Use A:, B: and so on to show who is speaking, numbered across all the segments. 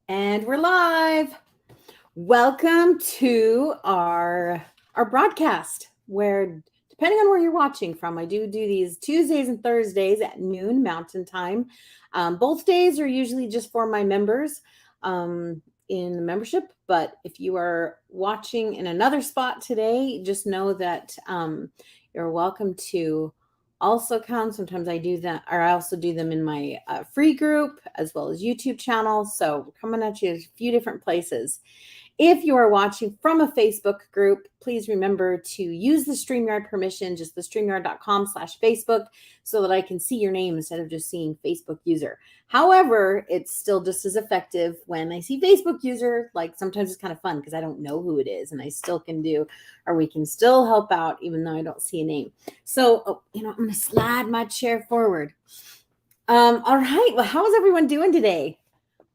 A: And we're live. Welcome to our broadcast where depending on where you're watching from, I do these Tuesdays and Thursdays at noon Mountain Time. Both days are usually just for my members in the membership, but if you are watching in another spot today, just know that you're welcome to also come. Sometimes I do that, or I also do them in my free group as well as YouTube channel. So coming at you a few different places. If you are watching from a Facebook group, please remember to use the StreamYard permission, just the streamyard.com/Facebook, so that I can see your name instead of just seeing Facebook user. However, it's still just as effective when I see Facebook user. Like sometimes it's kind of fun because I don't know who it is and I still can do, or we can still help out even though I don't see a name. So, I'm going to slide my chair forward. All right. Well, how is everyone doing today?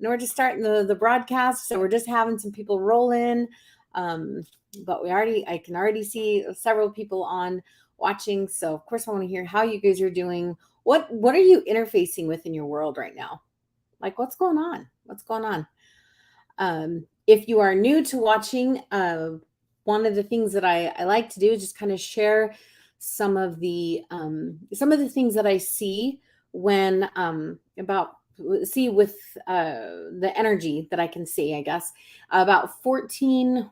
A: We're just starting the broadcast, so we're just having some people roll in. But I can already see several people on watching. So of course I want to hear how you guys are doing. What are you interfacing with in your world right now? Like what's going on? What's going on? If you are new to watching, one of the things that I like to do is just kind of share some of the things that I see when with the energy that I can see, I guess. About 14,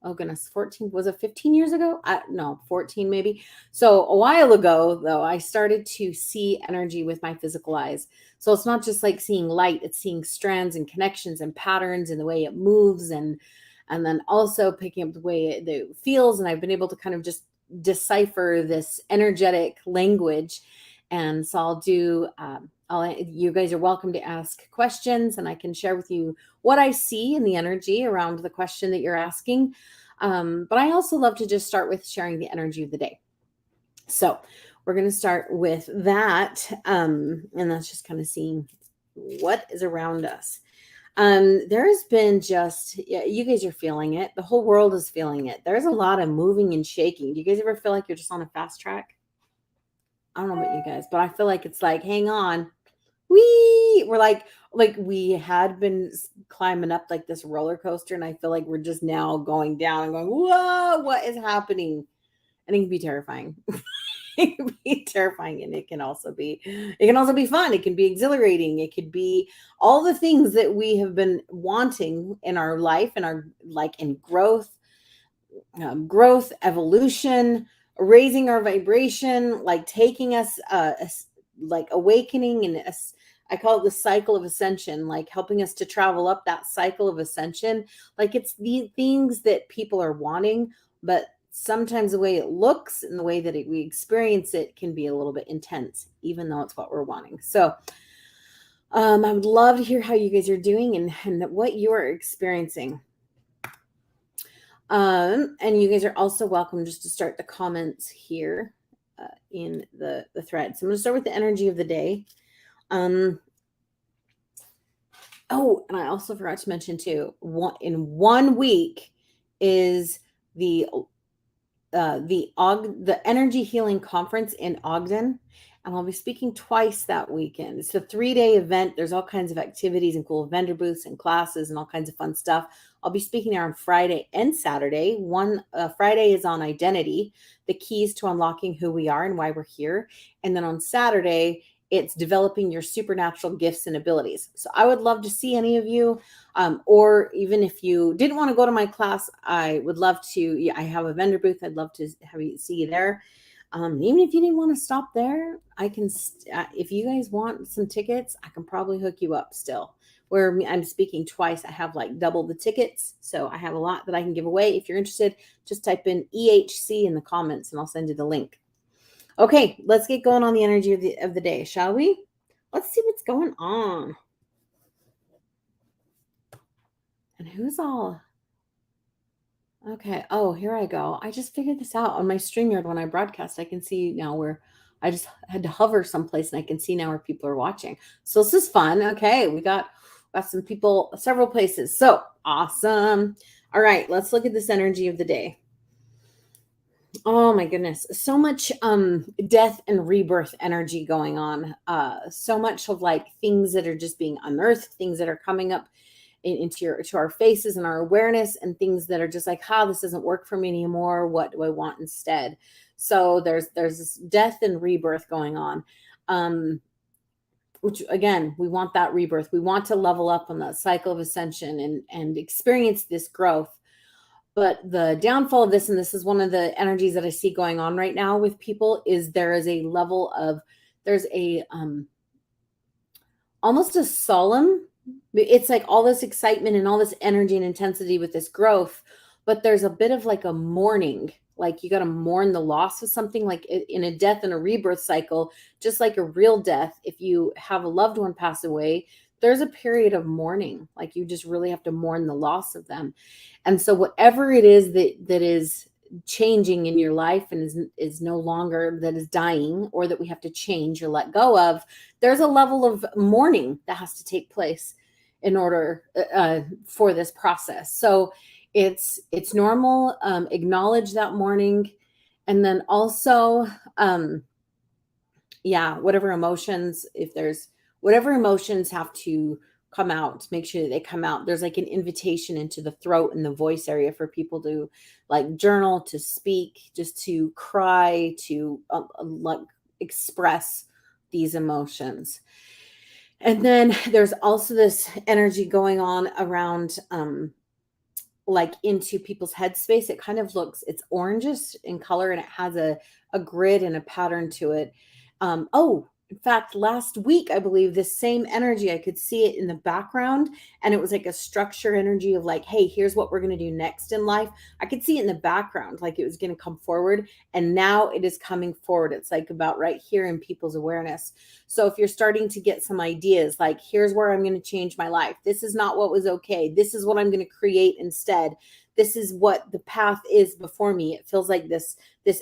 A: oh goodness, 14, was it 15 years ago? No, 14 maybe. So a while ago, though, I started to see energy with my physical eyes. So it's not just like seeing light, it's seeing strands and connections and patterns and the way it moves, and then also picking up the way it feels. And I've been able to kind of just decipher this energetic language. And so I'll do you guys are welcome to ask questions, and I can share with you what I see in the energy around the question that you're asking. But I also love to just start with sharing the energy of the day. So we're going to start with that, and that's just kind of seeing what is around us. There has been you guys are feeling it. The whole world is feeling it. There's a lot of moving and shaking. Do you guys ever feel like you're just on a fast track? I don't know about you guys, but I feel like it's like, hang on. We're like we had been climbing up like this roller coaster, and I feel like we're just now going down and going, whoa, what is happening? And it can be terrifying. It can be terrifying, and it can also be fun. It can be exhilarating. It could be all the things that we have been wanting in our life, and our in growth, evolution, raising our vibration, like taking us like awakening, and I call it the cycle of ascension, like helping us to travel up that cycle of ascension. Like it's the things that people are wanting, but sometimes the way it looks and the way that we experience it can be a little bit intense, even though it's what we're wanting. So I would love to hear how you guys are doing and what you're experiencing. And you guys are also welcome just to start the comments here in the thread. So I'm going to start with the energy of the day. Oh, and I also forgot to mention too, in 1 week is the Energy Healing Conference in Ogden. And I'll be speaking twice that weekend. It's a 3-day event. There's all kinds of activities and cool vendor booths and classes and all kinds of fun stuff. I'll be speaking there on Friday and Saturday. Friday is on identity, the keys to unlocking who we are and why we're here. And then on Saturday, it's developing your supernatural gifts and abilities. So I would love to see any of you, or even if you didn't want to go to my class, I would love to. I have a vendor booth. I'd love to see you there. Even if you didn't want to stop there, I can, if you guys want some tickets, I can probably hook you up still. Where I'm speaking twice, I have like double the tickets. So I have a lot that I can give away. If you're interested, just type in EHC in the comments and I'll send you the link. Okay, let's get going on the energy of the day, shall we? Let's see what's going on. And who's all... Okay. Oh, here I go. I just figured this out on my StreamYard when I broadcast. I can see now where I just had to hover someplace, and I can see now where people are watching. So this is fun. Okay, we got some people, several places. So awesome. All right, let's look at this energy of the day. Oh my goodness, so much death and rebirth energy going on. So much of like things that are just being unearthed, things that are coming up into our faces and our awareness, and things that are just like, this doesn't work for me anymore. What do I want instead? So there's this death and rebirth going on. Which again, we want that rebirth. We want to level up on that cycle of ascension and experience this growth. But the downfall of this, and this is one of the energies that I see going on right now with people, is there's a almost a solemn, it's like all this excitement and all this energy and intensity with this growth, but there's a bit of like a mourning. Like you got to mourn the loss of something, like in a death and a rebirth cycle, just like a real death. If you have a loved one pass away, there's a period of mourning. Like you just really have to mourn the loss of them. And so whatever it is that is changing in your life and is no longer, that is dying, or that we have to change or let go of, there's a level of mourning that has to take place in order for this process. So it's normal. Acknowledge that mourning, and then also whatever emotions have to come out, make sure that they come out. There's like an invitation into the throat and the voice area for people to like journal, to speak, just to cry, to like express these emotions. And then there's also this energy going on around like into people's headspace. It kind of looks, it's orangish in color, and it has a grid and a pattern to it. In fact, last week, I believe this same energy, I could see it in the background, and it was like a structure energy of like, hey, here's what we're going to do next in life. I could see it in the background, like it was going to come forward, and now it is coming forward. It's like about right here in people's awareness. So if you're starting to get some ideas, like here's where I'm going to change my life. This is not what was okay. This is what I'm going to create instead. This is what the path is before me. It feels like this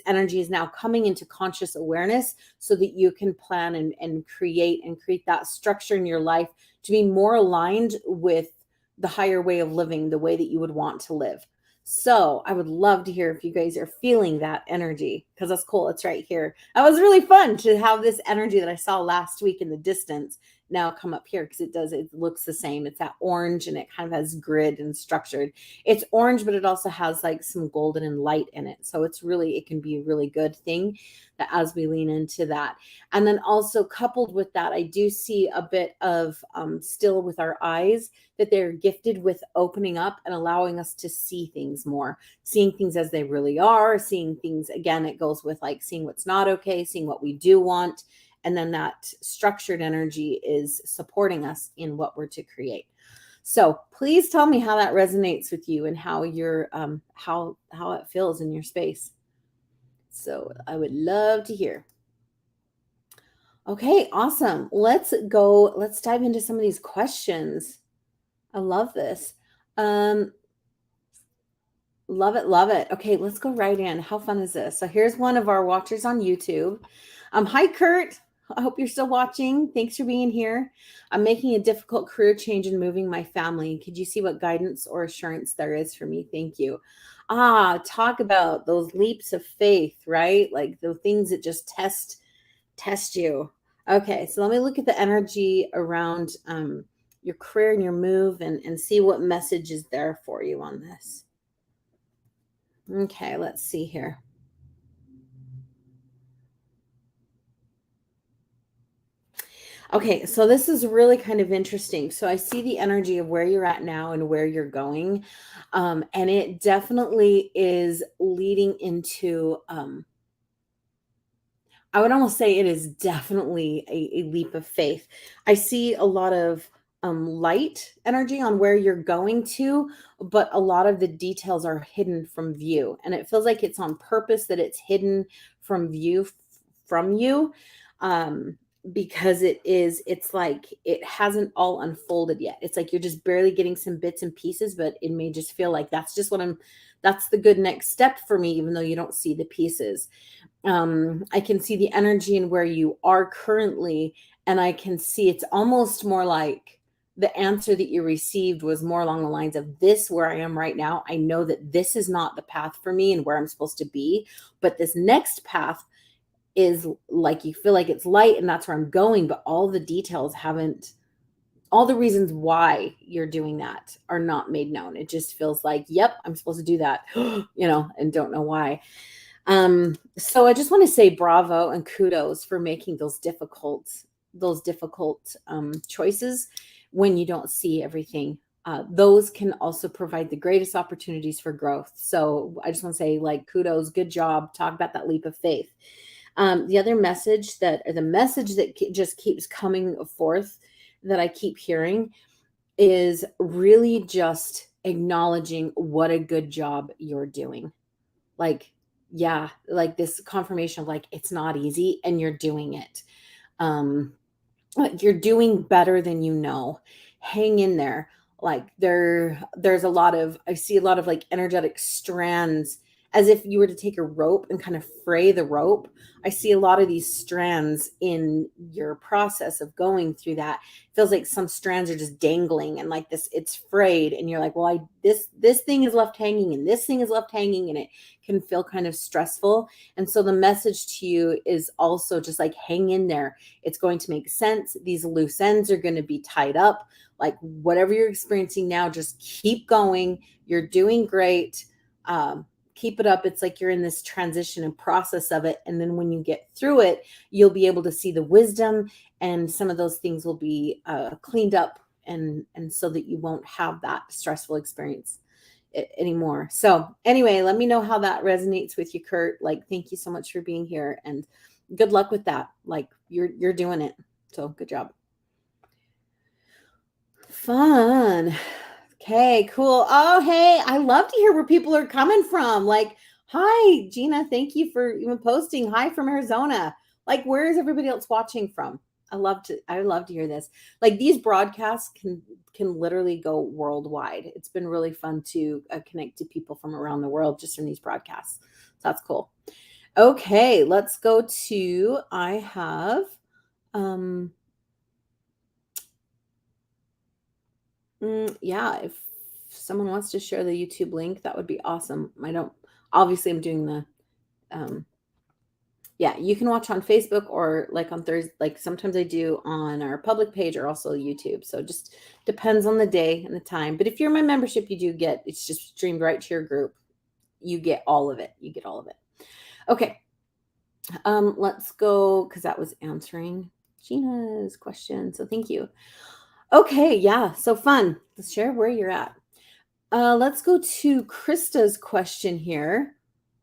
A: energy is now coming into conscious awareness so that you can plan and create that structure in your life to be more aligned with the higher way of living, the way that you would want to live. So I would love to hear if you guys are feeling that energy, because that's cool. It's right here. That was really fun to have this energy that I saw last week in the distance now come up here, because it looks the same. It's that orange, and it kind of has grid and structured. It's orange, but it also has like some golden and light in it. So it can be a really good thing that as we lean into that. And then also coupled with that, I do see a bit of still with our eyes, that they're gifted with opening up and allowing us to see things more, seeing things as they really are, seeing things, again, it goes with like seeing what's not okay, seeing what we do want. And then that structured energy is supporting us in what we're to create. So please tell me how that resonates with you and how you're, how it feels in your space. So I would love to hear. Okay, awesome. Let's dive into some of these questions. I love this. Love it. Okay, let's go right in. How fun is this? So here's one of our watchers on YouTube. Hi, Kurt. I hope you're still watching. Thanks for being here. I'm making a difficult career change and moving my family. Could you see what guidance or assurance there is for me? Thank you. Talk about those leaps of faith, right? Like the things that just test you. Okay, so let me look at the energy around your career and your move and see what message is there for you on this. Okay, let's see here. Okay, so this is really kind of interesting. So I see the energy of where you're at now and where you're going. And it definitely is leading into, I would almost say it is definitely a leap of faith. I see a lot of light energy on where you're going to, but a lot of the details are hidden from view. And it feels like it's on purpose that it's hidden from view from you. Because it's like it hasn't all unfolded yet. It's like you're just barely getting some bits and pieces, but it may just feel like that's the good next step for me, even though you don't see the pieces. I can see the energy in where you are currently, and I can see it's almost more like the answer that you received was more along the lines of this, where I am right now. I know that this is not the path for me and where I'm supposed to be, but this next path is like, you feel like it's light and that's where I'm going, but all the details haven't all the reasons why you're doing that are not made known. It just feels like, yep, I'm supposed to do that, and don't know why. So I just want to say bravo and kudos for making those difficult choices when you don't see everything. Those can also provide the greatest opportunities for growth. So I just want to say, like, kudos, good job. Talk about that leap of faith. The other message the message that just keeps coming forth that I keep hearing is really just acknowledging what a good job you're doing. Like, yeah, like this confirmation of like, it's not easy and you're doing it. Um, you're doing better than you know. Hang in there. Like there's a lot of I see a lot of like energetic strands, as if you were to take a rope and kind of fray the rope. I see a lot of these strands in your process of going through that. It feels like some strands are just dangling and like this it's frayed and you're like, well, this thing is left hanging and this thing is left hanging, and it can feel kind of stressful. And so the message to you is also just like, hang in there. It's going to make sense. These loose ends are going to be tied up. Like whatever you're experiencing now, just keep going. You're doing great. Keep it up. It's like you're in this transition and process of it. And then when you get through it, you'll be able to see the wisdom, and some of those things will be cleaned up, and so that you won't have that stressful experience anymore. So anyway, let me know how that resonates with you, Kurt. Like, thank you so much for being here, and good luck with that. Like, you're doing it. So good job. Fun. Okay, cool. Oh, hey, I love to hear where people are coming from. Like, hi, Gina. Thank you for even posting. Hi from Arizona. Like, where is everybody else watching from? I love to hear this. Like, these broadcasts can literally go worldwide. It's been really fun to connect to people from around the world just from these broadcasts. So that's cool. Okay, let's go to I have yeah, if someone wants to share the YouTube link, that would be awesome. Obviously I'm doing the yeah, you can watch on Facebook or like on Thursday, like sometimes I do on our public page or also YouTube. So just depends on the day and the time. But if you're my membership, you do get, it's just streamed right to your group. You get all of it. You get all of it. Okay. Let's go, because that was answering Gina's question. So thank you. Okay, yeah, so fun. Let's share where you're at. Let's go to Krista's question here.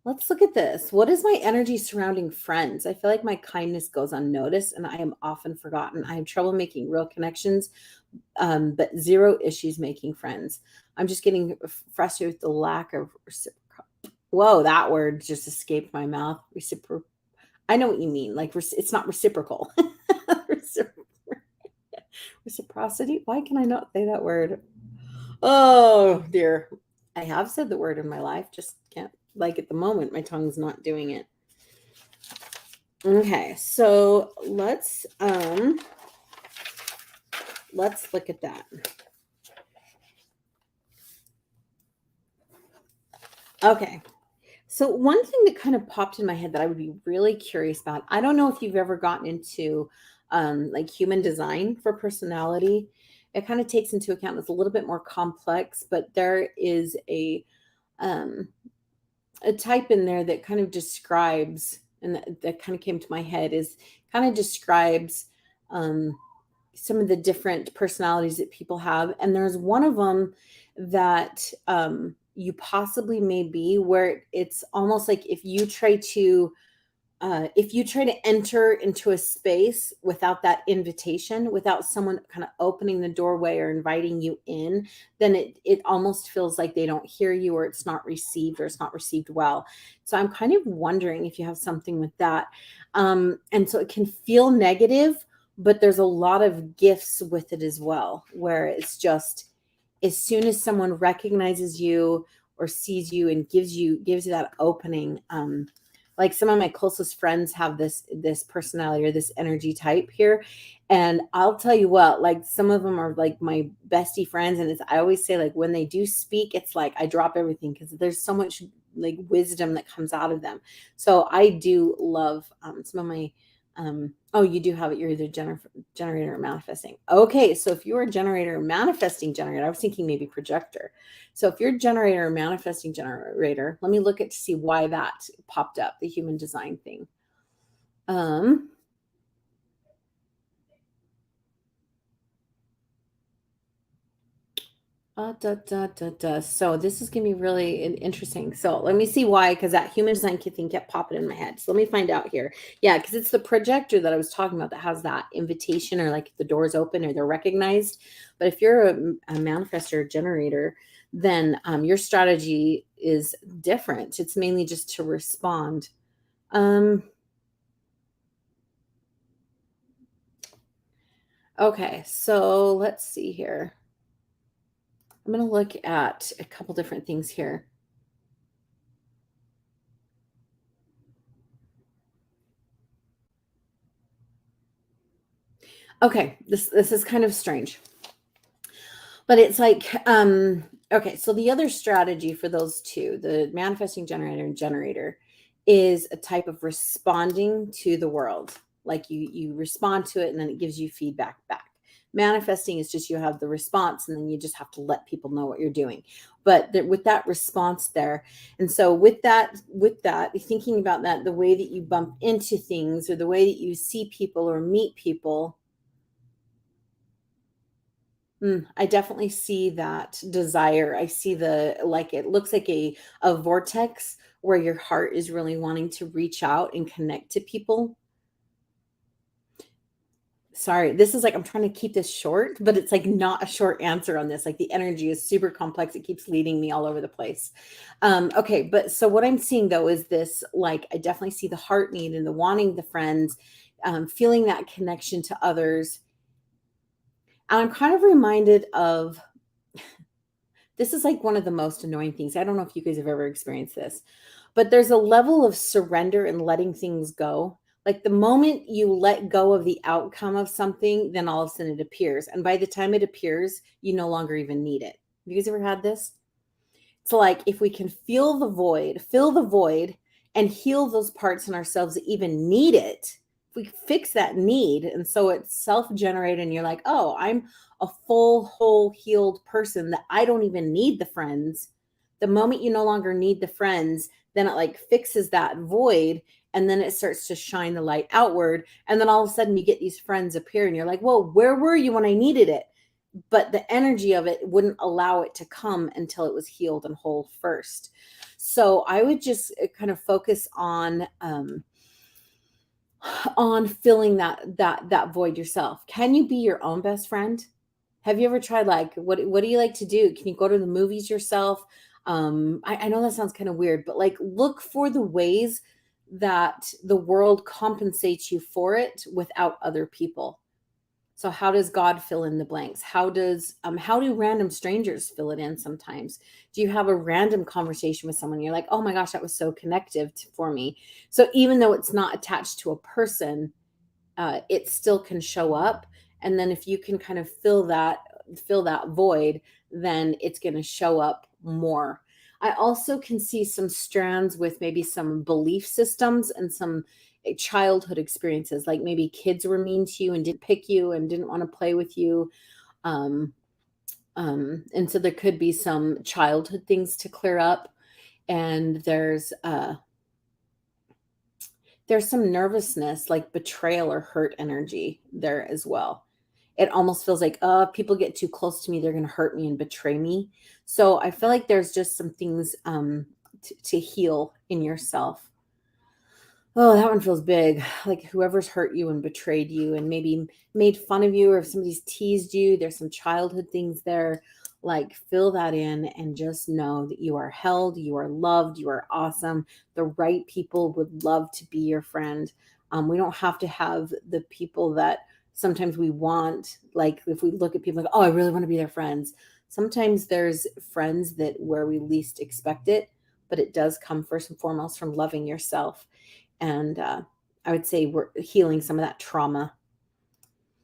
A: Let's look at this. What is my energy surrounding friends? I feel like my kindness goes unnoticed and I am often forgotten. I have trouble making real connections, but zero issues making friends. I'm just getting frustrated with the lack of reciprocal. Whoa, that word just escaped my mouth. I know what you mean. Like, it's not reciprocal. Reciprocity. Why can I not say that word? Oh dear. I have said the word in my life, just can't, like, at the moment my tongue's not doing it. Okay, so let's look at that. Okay. So one thing that kind of popped in my head that I would be really curious about, I don't know if you've ever gotten into like human design for personality. It kind of takes into account, it's a little bit more complex, but there is a type in there that kind of describes, and that kind of came to my head, is kind of describes some of the different personalities that people have. And there's one of them that you possibly may be, where it's almost like if you try to enter into a space without that invitation, without someone kind of opening the doorway or inviting you in, then it almost feels like they don't hear you, or it's not received, or it's not received well. So I'm kind of wondering if you have something with that. And so it can feel negative, but there's a lot of gifts with it as well, where it's just, as soon as someone recognizes you or sees you and gives you that opening, like some of my closest friends have this personality or this energy type here. And I'll tell you what, like some of them are like my bestie friends. And I always say, like, when they do speak, it's like I drop everything, because there's so much like wisdom that comes out of them. So I do love some of my, Oh, you do have it. You're either generator or manifesting. Okay, so if you're a generator or manifesting generator, I was thinking maybe projector. So if you're a generator or manifesting generator, let me look at to see why that popped up, the human design thing. So this is gonna be really interesting. So let me see why, because that human design thing kept popping in my head. So let me find out here. Yeah, because it's the projector that I was talking about that has that invitation, or like the doors open or they're recognized. But if you're a manifestor generator, then your strategy is different. It's mainly just to respond. Okay, so let's see here. I'm going to look at a couple different things here. Okay, this is kind of strange. But it's like, okay, so the other strategy for those two, the manifesting generator and generator, is a type of responding to the world. Like you respond to it and then it gives you feedback back. Manifesting is just you have the response and then you just have to let people know what you're doing. But with that response there, and so with that, thinking about that, the way that you bump into things or the way that you see people or meet people, I definitely see that desire. I see like, it looks like a vortex where your heart is really wanting to reach out and connect to people. Sorry, this is like, I'm trying to keep this short, but it's like not a short answer on this. Like the energy is super complex. It keeps leading me all over the place. Okay, but so what I'm seeing though is this, like, I definitely see the heart need and the wanting the friends, feeling that connection to others. And I'm kind of reminded of, this is like one of the most annoying things. I don't know if you guys have ever experienced this, but there's a level of surrender and letting things go. Like the moment you let go of the outcome of something, then all of a sudden it appears. And by the time it appears, you no longer even need it. Have you guys ever had this? So like if we can fill the void and heal those parts in ourselves that even need it, if we fix that need, and so it's self-generated and you're like, oh, I'm a full, whole, healed person that I don't even need the friends. The moment you no longer need the friends, then it like fixes that void and then it starts to shine the light outward. And then all of a sudden you get these friends appear and you're like, whoa, where were you when I needed it? But the energy of it wouldn't allow it to come until it was healed and whole first. So I would just kind of focus on filling that void yourself. Can you be your own best friend? Have you ever tried, like, what do you like to do? Can you go to the movies yourself? I know that sounds kind of weird, but like look for the ways that the world compensates you for it without other people. So how does God fill in the blanks? How do random strangers fill it in sometimes? Do you have a random conversation with someone? You're like, oh my gosh, that was so connective for me. So even though it's not attached to a person, it still can show up. And then if you can kind of fill that void, then it's going to show up more. I also can see some strands with maybe some belief systems and some childhood experiences, like maybe kids were mean to you and didn't pick you and didn't want to play with you. And so there could be some childhood things to clear up. And there's some nervousness, like betrayal or hurt energy there as well. It almost feels like, people get too close to me, they're going to hurt me and betray me. So I feel like there's just some things to heal in yourself. Oh, that one feels big. Like whoever's hurt you and betrayed you and maybe made fun of you, or if somebody's teased you, there's some childhood things there. Like fill that in and just know that you are held, you are loved, you are awesome. The right people would love to be your friend. We don't have to have the people that sometimes we want. Like if we look at people like, oh, I really want to be their friends. Sometimes there's friends that where we least expect it, but it does come first and foremost from loving yourself. And I would say we're healing some of that trauma.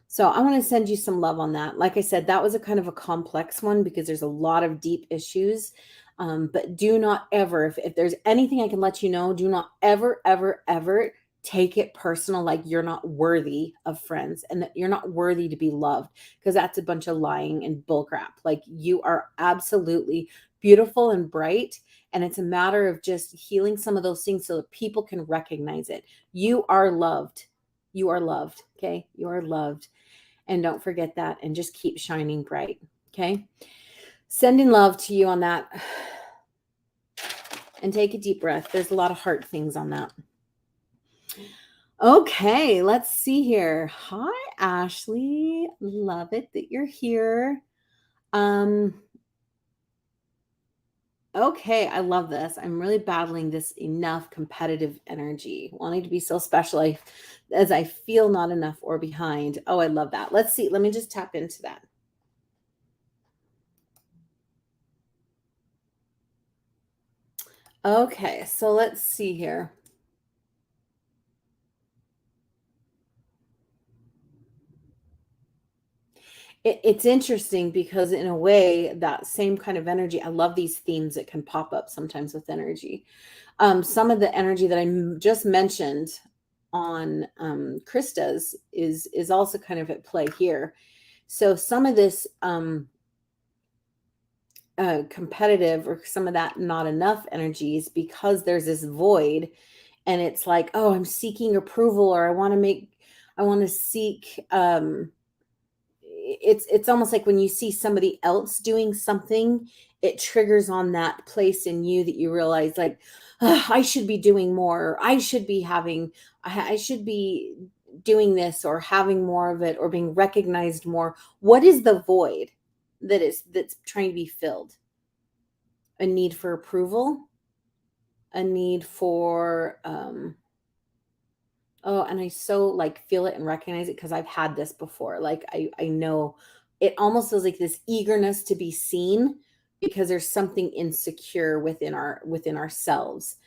A: So I want to send you some love on that. Like I said, that was a kind of a complex one because there's a lot of deep issues. But do not ever, if there's anything I can let you know, do not ever, ever, ever take it personal, like you're not worthy of friends and that you're not worthy to be loved, because that's a bunch of lying and bullcrap. Like you are absolutely beautiful and bright. And it's a matter of just healing some of those things so that people can recognize it. You are loved. You are loved. Okay. You are loved. And don't forget that, and just keep shining bright. Okay. Sending love to you on that. And take a deep breath. There's a lot of heart things on that. Okay, let's see here. Hi, Ashley. Love it that you're here. Okay, I love this. I'm really battling this enough competitive energy, wanting to be so special as I feel not enough or behind. Oh, I love that. Let's see. Let me just tap into that. Okay, so let's see here. It's interesting because in a way, that same kind of energy, I love these themes that can pop up sometimes with energy. Some of the energy that I just mentioned on Krista's is also kind of at play here. So some of this competitive, or some of that not enough energies, because there's this void, and it's like, oh, I'm seeking approval, or I want to seek it's almost like when you see somebody else doing something, it triggers on that place in you that you realize, like, I should be doing more, or I should be doing this, or having more of it, or being recognized more. What is the void that's trying to be filled? A need for approval, a need for oh, and I so like feel it and recognize it because I've had this before. Like I know it almost feels like this eagerness to be seen, because there's something insecure within ourselves.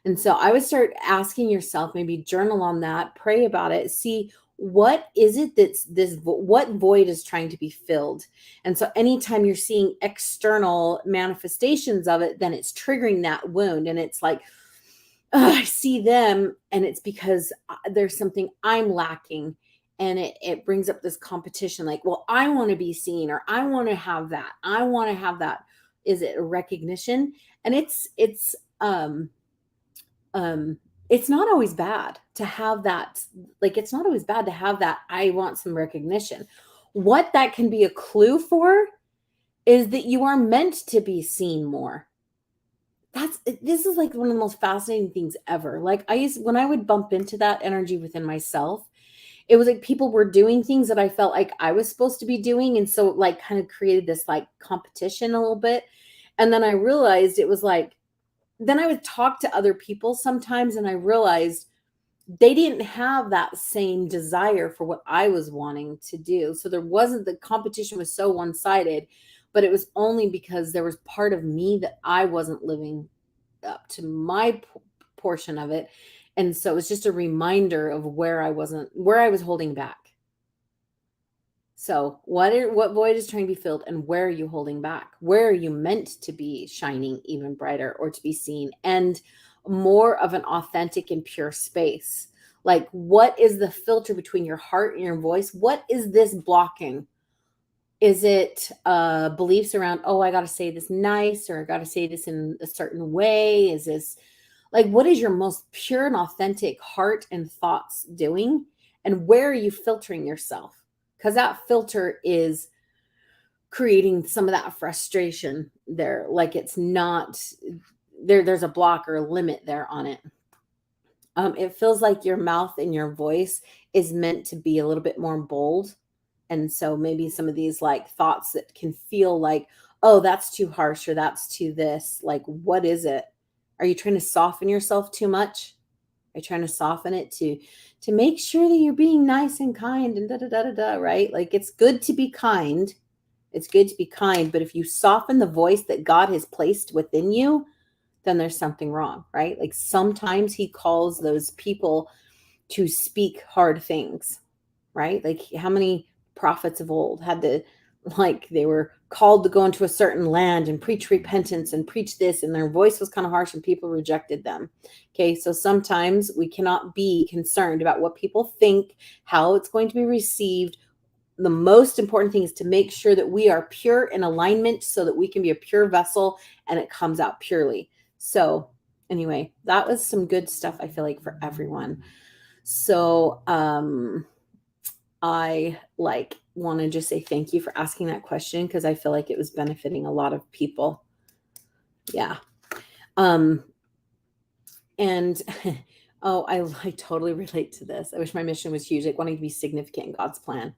A: And so I would start asking yourself, maybe journal on that, pray about it, see what is it that's what void is trying to be filled. And so anytime you're seeing external manifestations of it, then it's triggering that wound, and it's like, I see them, and it's because there's something I'm lacking, and it brings up this competition, like, well, I want to be seen, or I want to have that. I want to have that. Is it a recognition? And um it's not always bad to have that. Like, it's not always bad to have that. I want some recognition. What that can be a clue for is that you are meant to be seen more. This is like one of the most fascinating things ever. Like, when I would bump into that energy within myself, it was like people were doing things that I felt like I was supposed to be doing, and so like kind of created this like competition a little bit. And then I realized it was like, then I would talk to other people sometimes, and I realized they didn't have that same desire for what I was wanting to do. So there wasn't, the competition was so one-sided, but it was only because there was part of me that I wasn't living up to my portion of it. And so it was just a reminder of where I was holding back. So what void is trying to be filled, and where are you holding back? Where are you meant to be shining even brighter, or to be seen, and more of an authentic and pure space? Like, what is the filter between your heart and your voice? What is this blocking? Is it beliefs around, oh, I got to say this nice, or I got to say this in a certain way? Is this like, what is your most pure and authentic heart and thoughts doing? And where are you filtering yourself? Because that filter is creating some of that frustration there. Like, it's not there's a block or a limit there on it. It feels like your mouth and your voice is meant to be a little bit more bold. And so maybe some of these like thoughts that can feel like, oh, that's too harsh, or that's too this. Like, what is it? Are you trying to soften yourself too much? Are you trying to soften it to make sure that you're being nice and kind and da da da da da, right? Like, it's good to be kind. It's good to be kind, but if you soften the voice that God has placed within you, then there's something wrong, right? Like, sometimes he calls those people to speak hard things, right? Like, how many prophets of old had to like they were called to go into a certain land and preach repentance and preach this, and their voice was kind of harsh and people rejected them. Okay, so sometimes we cannot be concerned about what people think, how it's going to be received. The most important thing is to make sure that we are pure in alignment so that we can be a pure vessel and it comes out purely. So anyway, that was some good stuff, I feel like, for everyone. So I want to just say thank you for asking that question, because I feel like it was benefiting a lot of people. Yeah. And oh, I totally relate to this. I wish my mission was huge, like wanting to be significant in God's plan.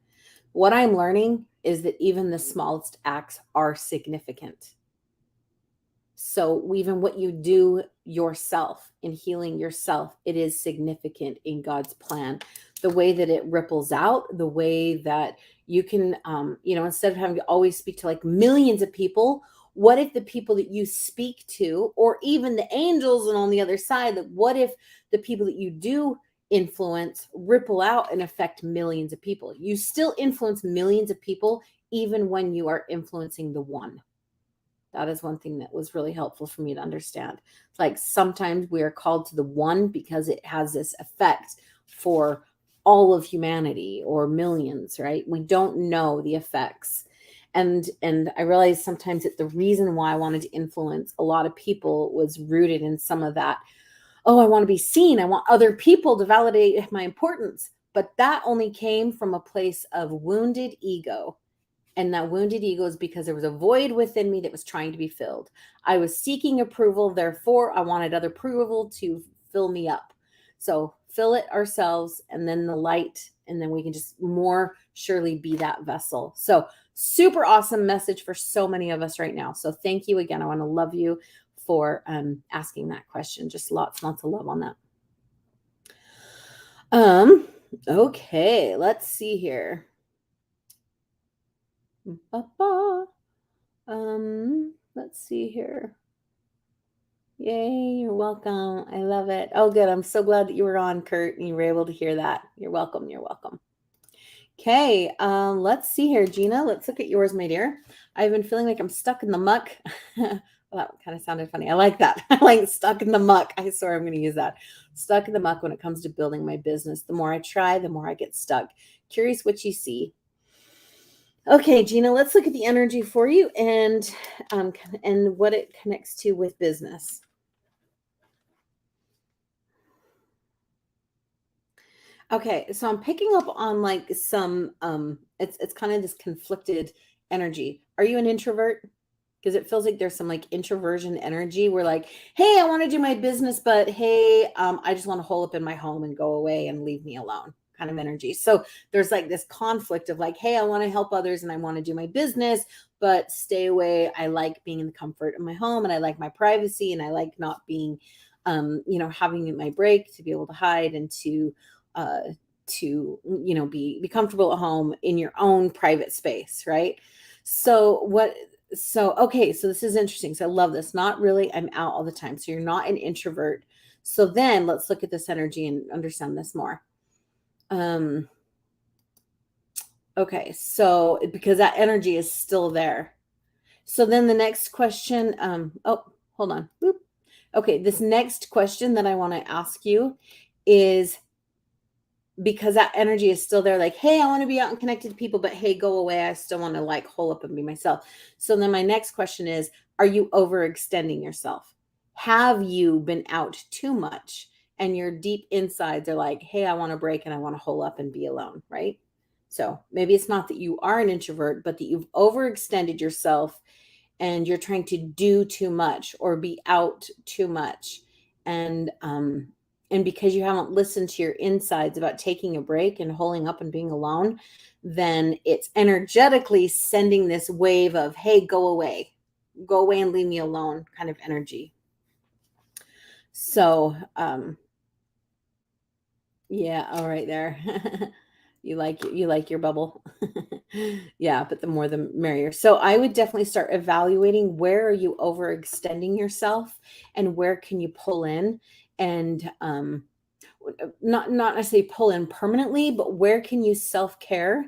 A: What I'm learning is that even the smallest acts are significant. So even what you do yourself in healing yourself, it is significant in God's plan. The way that it ripples out, the way that you can, instead of having to always speak to like millions of people, what if the people that you speak to, or even the angels and on the other side, like what if the people that you do influence ripple out and affect millions of people? You still influence millions of people even when you are influencing the one. That is one thing that was really helpful for me to understand. It's like sometimes we are called to the one because it has this effect for all of humanity or millions, right? We don't know the effects. And I realized sometimes that the reason why I wanted to influence a lot of people was rooted in some of that. Oh, I want to be seen. I want other people to validate my importance. But that only came from a place of wounded ego. And that wounded ego is because there was a void within me that was trying to be filled. I was seeking approval. Therefore, I wanted other approval to fill me up. So fill it ourselves, and then the light, and then we can just more surely be that vessel. So super awesome message for so many of us right now. So thank you again. I want to love you for asking that question. Just lots of love on that. Okay, let's see here. Let's see here. Yay, you're welcome. I love it. Oh, good. I'm so glad that you were on, Kurt, and you were able to hear that. You're welcome. You're welcome. Okay, let's see here, Gina. Let's look at yours, my dear. I've been feeling like I'm stuck in the muck. Well, that kind of sounded funny. I like that. I like stuck in the muck. I swear I'm going to use that. Stuck in the muck when it comes to building my business. The more I try, the more I get stuck. Curious what you see. Okay, Gina, let's look at the energy for you and what it connects to with business. Okay, so I'm picking up on like some it's kind of this conflicted energy. Are you an introvert? Because it feels like there's some like introversion energy where like, hey, I want to do my business, but hey, I just want to hole up in my home and go away and leave me alone kind of energy. So there's like this conflict of like, hey, I want to help others and I want to do my business, but stay away. I like being in the comfort of my home and I like my privacy and I like not being, having my break to be able to hide and to be comfortable at home in your own private space, right? Okay, so this is interesting. So I love this. Not really, I'm out all the time. So you're not an introvert. So then let's look at this energy and understand this more. Okay, so because that energy is still there. So then the next question, hold on. Boop. Okay, this next question that I want to ask you is, because that energy is still there, like, hey, I want to be out and connected to people, but hey, go away. I still want to like hole up and be myself. So then my next question is, are you overextending yourself? Have you been out too much and your deep insides are like, hey, I want to break and I want to hole up and be alone, right? So maybe it's not that you are an introvert, but that you've overextended yourself and you're trying to do too much or be out too much. And because you haven't listened to your insides about taking a break and holding up and being alone, then it's energetically sending this wave of, hey, go away and leave me alone kind of energy. So, yeah, all right there. You like your bubble. Yeah, but the more the merrier. So I would definitely start evaluating, where are you overextending yourself and where can you pull in, and not necessarily pull in permanently, but where can you self-care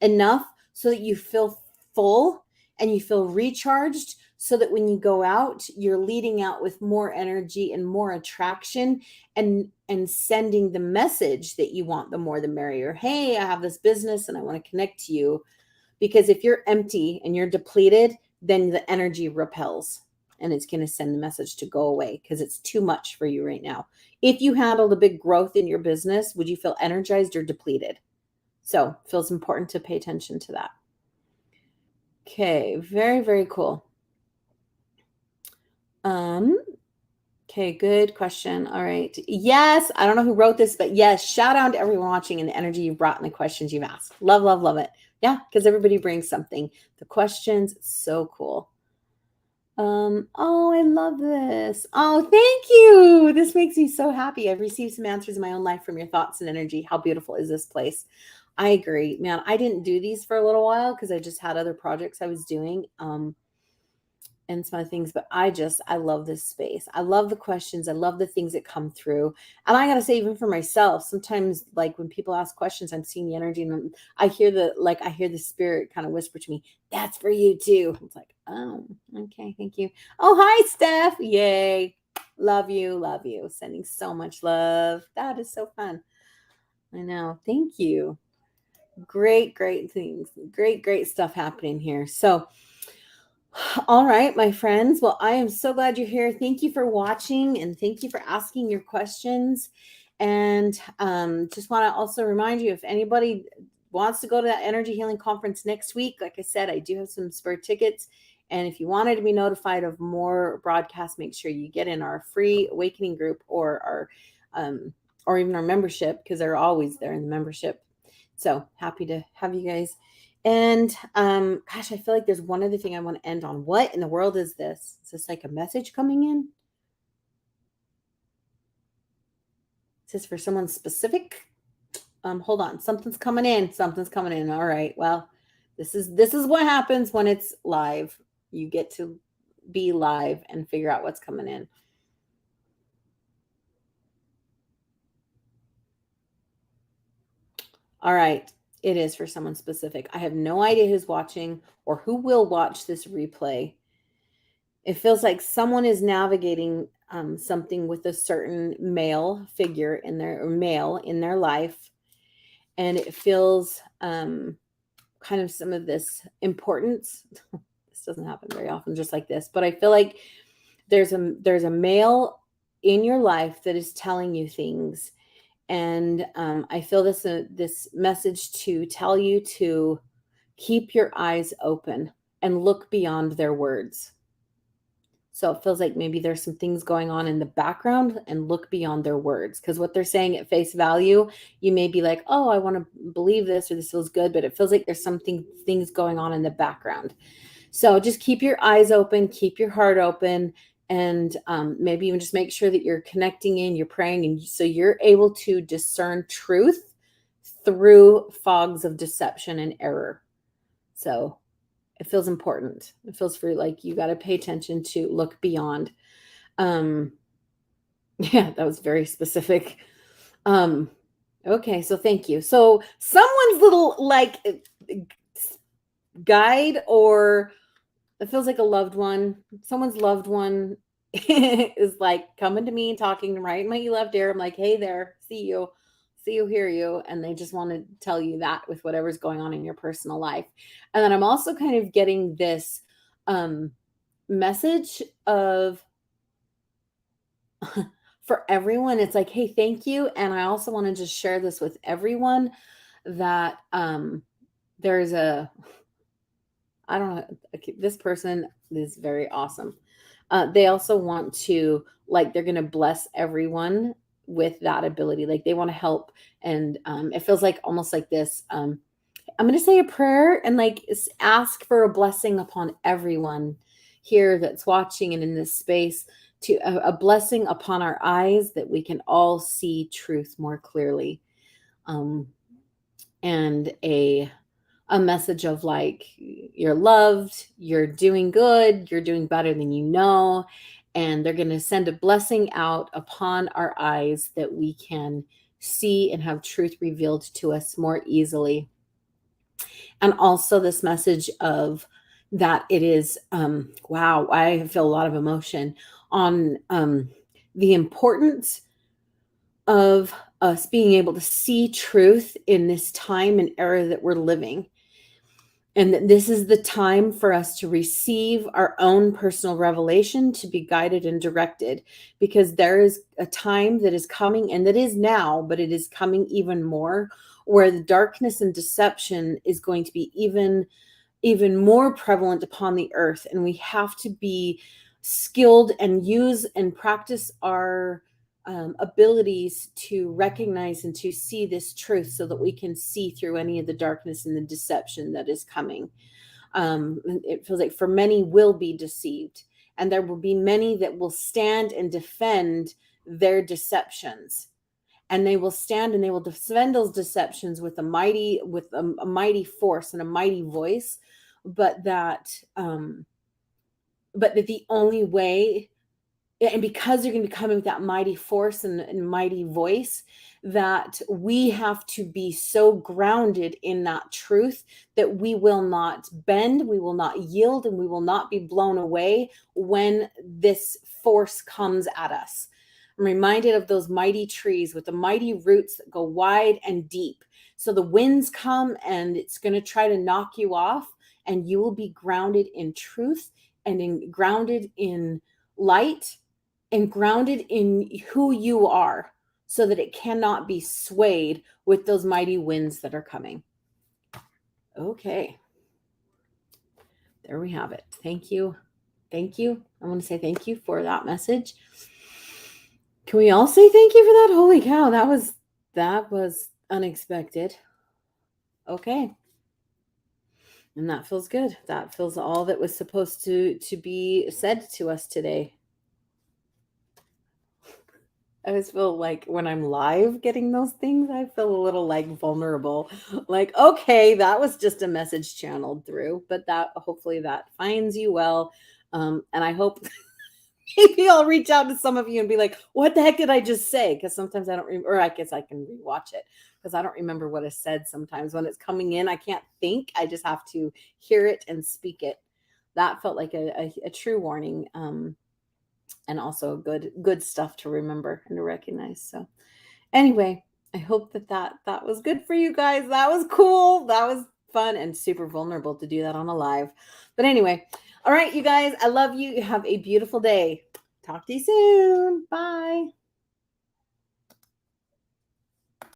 A: enough so that you feel full and you feel recharged, so that when you go out, you're leading out with more energy and more attraction, and sending the message that you want, the more the merrier. Hey, I have this business and I want to connect to you. Because if you're empty and you're depleted, then the energy repels and it's going to send the message to go away because it's too much for you right now. If you handled a big growth in your business, would you feel energized or depleted? So it feels important to pay attention to that. Okay, very, very cool. Okay, good question. All right. Yes, I don't know who wrote this, but yes, shout out to everyone watching and the energy you've brought and the questions you've asked. Love, love, love it. Yeah, because everybody brings something. The questions, so cool. Oh, I love this. Oh, thank you. This makes me so happy. I've received some answers in my own life from your thoughts and energy. How beautiful is this place? I agree, man. I didn't do these for a little while because I just had other projects I was doing. And some other things, but I love this space. I love the questions. I love the things that come through. And I got to say, even for myself, sometimes like when people ask questions, I'm seeing the energy and I hear the spirit kind of whisper to me, that's for you too. It's like, oh, okay. Thank you. Oh, hi, Steph. Yay. Love you. Love you. Sending so much love. That is so fun. I know. Thank you. Great, great things. Great, great stuff happening here. So, all right, my friends. Well, I am so glad you're here. Thank you for watching and thank you for asking your questions. And just want to also remind you, if anybody wants to go to that energy healing conference next week, like I said, I do have some spare tickets. And if you wanted to be notified of more broadcasts, make sure you get in our free awakening group or even our membership, because they're always there in the membership. So happy to have you guys. And gosh, I feel like there's one other thing I want to end on. What in the world is this? Is this like a message coming in? Is this for someone specific? Hold on. Something's coming in. Something's coming in. All right. Well, this is what happens when it's live. You get to be live and figure out what's coming in. All right. It is for someone specific. I have no idea who's watching or who will watch this replay. It feels like someone is navigating something with a certain male figure in their life. And it feels kind of some of this importance. This doesn't happen very often just like this, but I feel like there's a male in your life that is telling you things. And I feel this message to tell you to keep your eyes open and look beyond their words. So it feels like maybe there's some things going on in the background, and look beyond their words. Because what they're saying at face value, you may be like, oh, I want to believe this, or this feels good, but it feels like there's things going on in the background. So just keep your eyes open, keep your heart open, and maybe even just make sure that you're connecting in, you're praying, and so you're able to discern truth through fogs of deception and error. So it feels important. It feels for like you got to pay attention to look beyond. Yeah, that was very specific. Okay, so thank you. So someone's little like guide, or it feels like a loved one, someone's loved one is like coming to me and talking right in my left ear. I'm like, hey there, see you, hear you. And they just want to tell you that with whatever's going on in your personal life. And then I'm also kind of getting this message of for everyone. It's like, hey, thank you. And I also want to just share this with everyone that there's I don't know, this person is very awesome. They also want to, like, they're going to bless everyone with that ability. Like they want to help. And it feels like almost like this. I'm going to say a prayer and like ask for a blessing upon everyone here that's watching and in this space, to a blessing upon our eyes that we can all see truth more clearly. And a message of like, you're loved, you're doing good, you're doing better than you know. And they're going to send a blessing out upon our eyes that we can see and have truth revealed to us more easily. And also this message of that it is, wow, I feel a lot of emotion on the importance of us being able to see truth in this time and era that we're living. And that this is the time for us to receive our own personal revelation, to be guided and directed, because there is a time that is coming, and that is now, but it is coming even more, where the darkness and deception is going to be even more prevalent upon the earth. And we have to be skilled and use and practice our abilities to recognize and to see this truth, so that we can see through any of the darkness and the deception that is coming. It feels like for many will be deceived, and there will be many that will stand and defend their deceptions, and they will stand and they will defend those deceptions with a mighty force and a mighty voice. But that the only way, and because they're going to be coming with that mighty force and mighty voice, that we have to be so grounded in that truth that we will not bend, we will not yield, and we will not be blown away when this force comes at us. I'm reminded of those mighty trees with the mighty roots that go wide and deep. So the winds come and it's going to try to knock you off, and you will be grounded in truth and grounded in light and grounded in who you are, so that it cannot be swayed with those mighty winds that are coming. Okay. There we have it. Thank you. Thank you. I want to say thank you for that message. Can we all say thank you for that? Holy cow, that was unexpected. Okay. And that feels good. That feels all that was supposed to be said to us today. I always feel like when I'm live getting those things, I feel a little like vulnerable. Like, okay, that was just a message channeled through, but that hopefully that finds you well. And I hope maybe I'll reach out to some of you and be like, what the heck did I just say? Because sometimes I don't remember, or I guess I can rewatch it because I don't remember what I said sometimes. When it's coming in, I can't think. I just have to hear it and speak it. That felt like a true warning. And also good stuff to remember and to recognize. So anyway, I hope that was good for you guys. That was cool. That was fun and super vulnerable to do that on a live. But anyway, all right, you guys, I love you. You have a beautiful day. Talk to you soon. Bye.